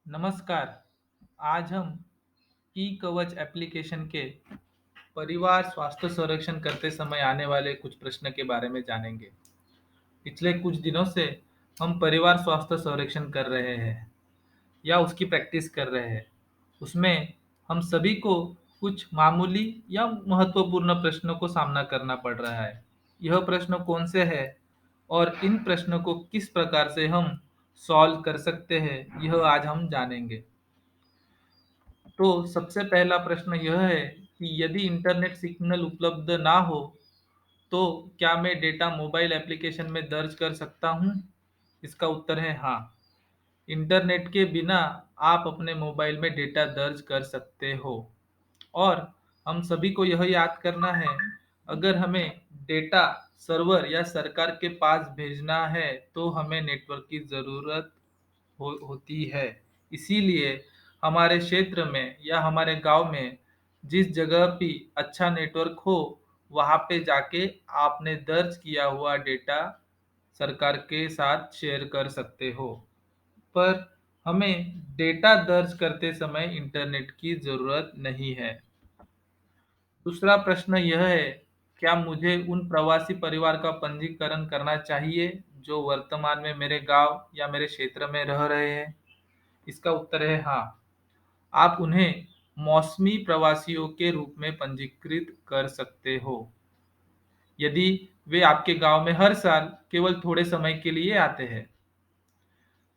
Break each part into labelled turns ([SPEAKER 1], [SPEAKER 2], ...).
[SPEAKER 1] नमस्कार। आज हम ई कवच एप्लीकेशन के परिवार स्वास्थ्य संरक्षण करते समय आने वाले कुछ प्रश्न के बारे में जानेंगे। पिछले कुछ दिनों से हम परिवार स्वास्थ्य संरक्षण कर रहे हैं या उसकी प्रैक्टिस कर रहे हैं। उसमें हम सभी को कुछ मामूली या महत्वपूर्ण प्रश्नों को सामना करना पड़ रहा है। यह प्रश्न कौन से है और इन प्रश्नों को किस प्रकार से हम सॉल्व कर सकते हैं, यह आज हम जानेंगे। तो सबसे पहला प्रश्न यह है कि यदि इंटरनेट सिग्नल उपलब्ध ना हो, तो क्या मैं डेटा मोबाइल एप्लीकेशन में दर्ज कर सकता हूँ? इसका उत्तर है हाँ। इंटरनेट के बिना आप अपने मोबाइल में डेटा दर्ज कर सकते हो। और हम सभी को यह याद करना है, अगर हमें डेटा सर्वर या सरकार के पास भेजना है, तो हमें नेटवर्क की ज़रूरत होती है। इसीलिए हमारे क्षेत्र में या हमारे गांव में जिस जगह भी अच्छा नेटवर्क हो, वहां पे जाके आपने दर्ज किया हुआ डेटा सरकार के साथ शेयर कर सकते हो। पर हमें डेटा दर्ज करते समय इंटरनेट की जरूरत नहीं है। दूसरा प्रश्न यह है, क्या मुझे उन प्रवासी परिवार का पंजीकरण करना चाहिए जो वर्तमान में मेरे गांव या मेरे क्षेत्र में रह रहे हैं? इसका उत्तर है हाँ। आप उन्हें मौसमी प्रवासियों के रूप में पंजीकृत कर सकते हो, यदि वे आपके गांव में हर साल केवल थोड़े समय के लिए आते हैं।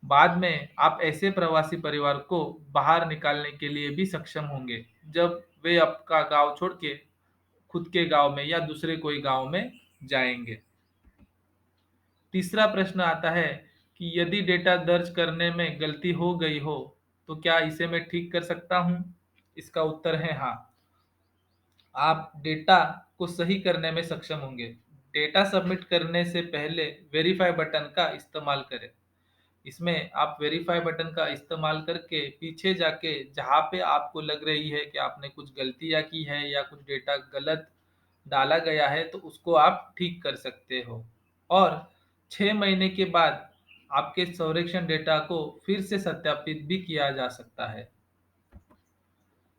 [SPEAKER 1] बाद में आप ऐसे प्रवासी परिवार को बाहर निकालने के लिए भी सक्षम होंगे, जब वे आपका गांव छोड़ के खुद के गांव में या दूसरे कोई गांव में जाएंगे। तीसरा प्रश्न आता है कि यदि डेटा दर्ज करने में गलती हो गई हो, तो क्या इसे मैं ठीक कर सकता हूँ? इसका उत्तर है हाँ। आप डेटा को सही करने में सक्षम होंगे। डेटा सबमिट करने से पहले वेरीफाई बटन का इस्तेमाल करें। इसमें आप वेरीफाई बटन का इस्तेमाल करके पीछे जाके जहाँ पे आपको लग रही है कि आपने कुछ गलतियाँ की है या कुछ डेटा गलत डाला गया है, तो उसको आप ठीक कर सकते हो। और 6 महीने के बाद आपके संरक्षण डेटा को फिर से सत्यापित भी किया जा सकता है।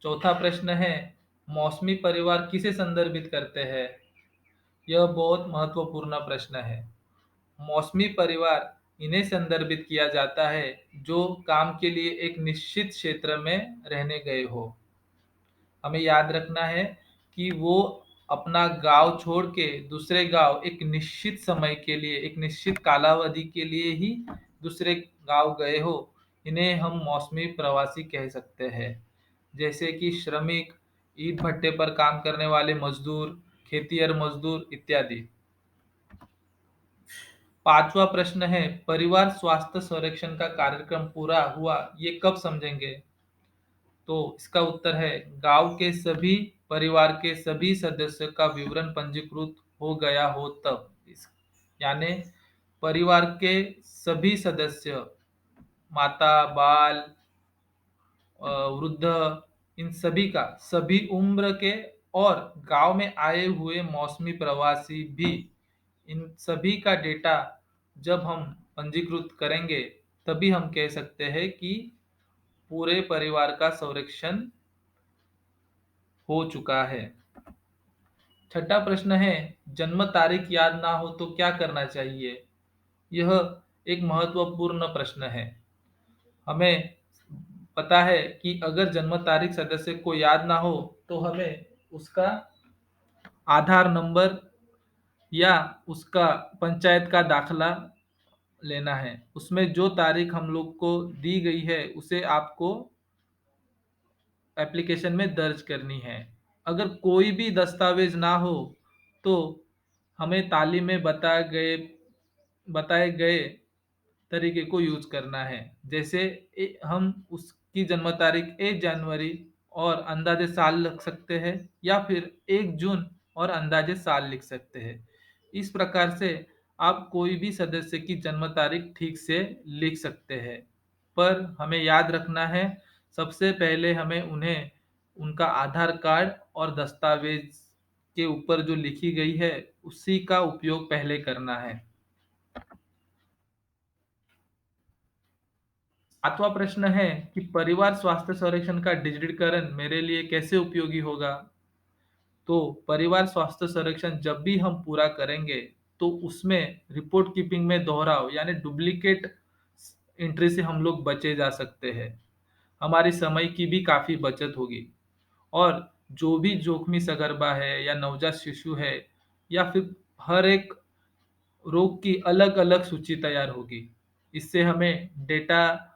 [SPEAKER 1] चौथा प्रश्न है, मौसमी परिवार किसे संदर्भित करते हैं? यह बहुत महत्वपूर्ण प्रश्न है। मौसमी परिवार इन्हें संदर्भित किया जाता है जो काम के लिए एक निश्चित क्षेत्र में रहने गए हो। हमें याद रखना है कि वो अपना गांव छोड़ के दूसरे गांव एक निश्चित समय के लिए, एक निश्चित कालावधि के लिए ही दूसरे गांव गए हो। इन्हें हम मौसमी प्रवासी कह सकते हैं। जैसे कि श्रमिक, ईंट भट्टे पर काम करने वाले मजदूर, खेतिहर मजदूर इत्यादि। पांचवा प्रश्न है, परिवार स्वास्थ्य संरक्षण का कार्यक्रम पूरा हुआ ये कब समझेंगे? तो इसका उत्तर है, गांव के सभी परिवार के सभी सदस्यों का विवरण पंजीकृत हो गया हो तब। यानी परिवार के सभी सदस्य, माता, बाल, वृद्ध, इन सभी का, सभी उम्र के और गांव में आए हुए मौसमी प्रवासी भी, इन सभी का डेटा जब हम पंजीकृत करेंगे, तभी हम कह सकते हैं कि पूरे परिवार का संरक्षण हो चुका है। छठा प्रश्न है, जन्म तारीख याद ना हो तो क्या करना चाहिए? यह एक महत्वपूर्ण प्रश्न है। हमें पता है कि अगर जन्म तारीख सदस्य को याद ना हो, तो हमें उसका आधार नंबर या उसका पंचायत का दाखला लेना है। उसमें जो तारीख हम लोग को दी गई है, उसे आपको एप्लीकेशन में दर्ज करनी है। अगर कोई भी दस्तावेज ना हो, तो हमें तालीम में बताए गए तरीके को यूज करना है। जैसे हम उसकी जन्म तारीख 1 जनवरी और अंदाजे साल लिख सकते हैं, या फिर 1 जून और अंदाजे साल लिख सकते हैं। इस प्रकार से आप कोई भी सदस्य की जन्म तारीख ठीक से लिख सकते हैं। पर हमें याद रखना है, सबसे पहले हमें उन्हें उनका आधार कार्ड और दस्तावेज के ऊपर जो लिखी गई है, उसी का उपयोग पहले करना है। सातवां प्रश्न है कि परिवार स्वास्थ्य संरक्षण का डिजिटलीकरण मेरे लिए कैसे उपयोगी होगा? तो परिवार स्वास्थ्य संरक्षण जब भी हम पूरा करेंगे, तो उसमें रिपोर्ट कीपिंग में दोहराव यानी डुप्लीकेट एंट्री से हम लोग बचे जा सकते हैं। हमारी समय की भी काफ़ी बचत होगी और जो भी जोखिमी सगर्भा है या नवजात शिशु है या फिर हर एक रोग की अलग-अलग सूची तैयार होगी। इससे हमें डेटा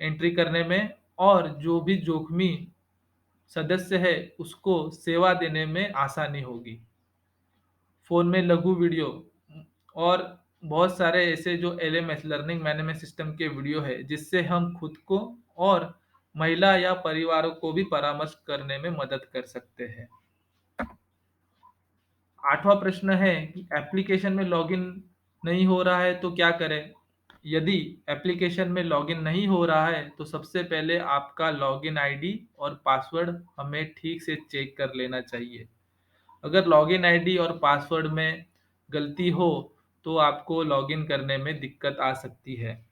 [SPEAKER 1] एंट्री करने में और जो भी जोखिमी सदस्य है, उसको सेवा देने में आसानी होगी। फ़ोन में लघु वीडियो और बहुत सारे ऐसे जो एलएमएस लर्निंग मैनेजमेंट सिस्टम के वीडियो है, जिससे हम खुद को और महिला या परिवारों को भी परामर्श करने में मदद कर सकते हैं। 8वां प्रश्न है कि एप्लीकेशन में लॉगिन नहीं हो रहा है तो क्या करें? यदि एप्लीकेशन में लॉगिन नहीं हो रहा है, तो सबसे पहले आपका लॉगिन आईडी और पासवर्ड हमें ठीक से चेक कर लेना चाहिए। अगर लॉगिन आईडी और पासवर्ड में गलती हो, तो आपको लॉगिन करने में दिक्कत आ सकती है।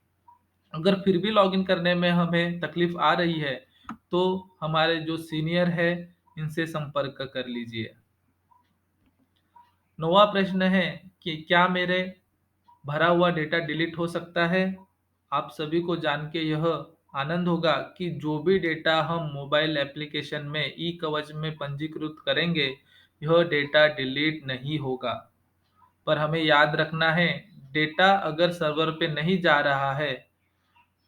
[SPEAKER 1] अगर फिर भी लॉगिन करने में हमें तकलीफ आ रही है, तो हमारे जो सीनियर है, इनसे संपर्क कर लीजिए। 9वां प्रश्न है कि क्या मेरे भरा हुआ डेटा डिलीट हो सकता है? आप सभी को जान के यह आनंद होगा कि जो भी डेटा हम मोबाइल एप्लीकेशन में ई कवच में पंजीकृत करेंगे, यह डेटा डिलीट नहीं होगा। पर हमें याद रखना है, डेटा अगर सर्वर पे नहीं जा रहा है,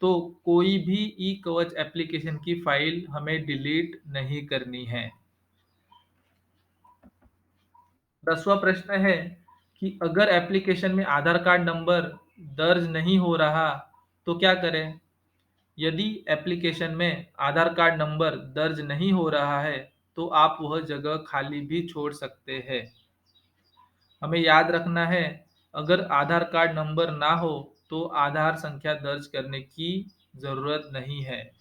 [SPEAKER 1] तो कोई भी ई कवच एप्लीकेशन की फाइल हमें डिलीट नहीं करनी है। 10वां प्रश्न है कि अगर एप्लीकेशन में आधार कार्ड नंबर दर्ज नहीं हो रहा, तो क्या करें? यदि एप्लीकेशन में आधार कार्ड नंबर दर्ज नहीं हो रहा है, तो आप वह जगह खाली भी छोड़ सकते हैं। हमें याद रखना है, अगर आधार कार्ड नंबर ना हो, तो आधार संख्या दर्ज करने की ज़रूरत नहीं है।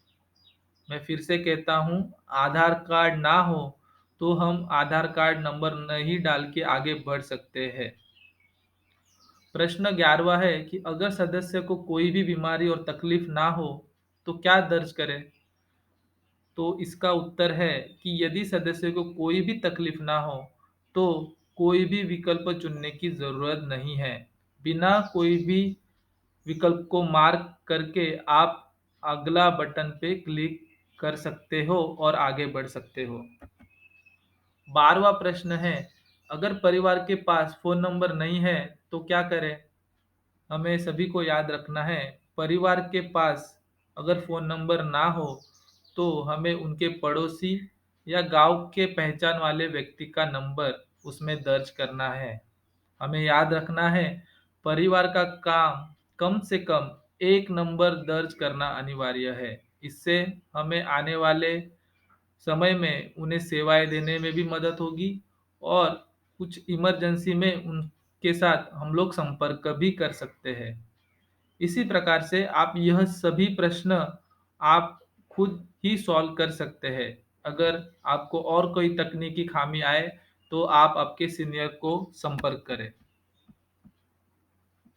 [SPEAKER 1] मैं फिर से कहता हूँ, आधार कार्ड ना हो, तो हम आधार कार्ड नंबर नहीं डाल के आगे बढ़ सकते हैं। प्रश्न 11वां है कि अगर सदस्य को कोई भी बीमारी और तकलीफ ना हो, तो क्या दर्ज करें? तो इसका उत्तर है कि यदि सदस्य को कोई भी तकलीफ ना हो, तो कोई भी विकल्प चुनने की ज़रूरत नहीं है। बिना कोई भी विकल्प को मार्क करके आप अगला बटन पे क्लिक कर सकते हो और आगे बढ़ सकते हो। 12वां प्रश्न है, अगर परिवार के पास फ़ोन नंबर नहीं है, तो क्या करें? हमें सभी को याद रखना है, परिवार के पास अगर फ़ोन नंबर ना हो, तो हमें उनके पड़ोसी या गाँव के पहचान वाले व्यक्ति का नंबर उसमें दर्ज करना है। हमें याद रखना है, परिवार का काम कम से कम एक नंबर दर्ज करना अनिवार्य है। इससे हमें आने वाले समय में उन्हें सेवाएँ देने में भी मदद होगी और कुछ इमरजेंसी में उनके साथ हम लोग संपर्क भी कर सकते हैं। इसी प्रकार से आप यह सभी प्रश्न आप खुद ही सॉल्व कर सकते हैं। अगर आपको और कोई तकनीकी खामी आए, तो आप आपके सीनियर को संपर्क करें।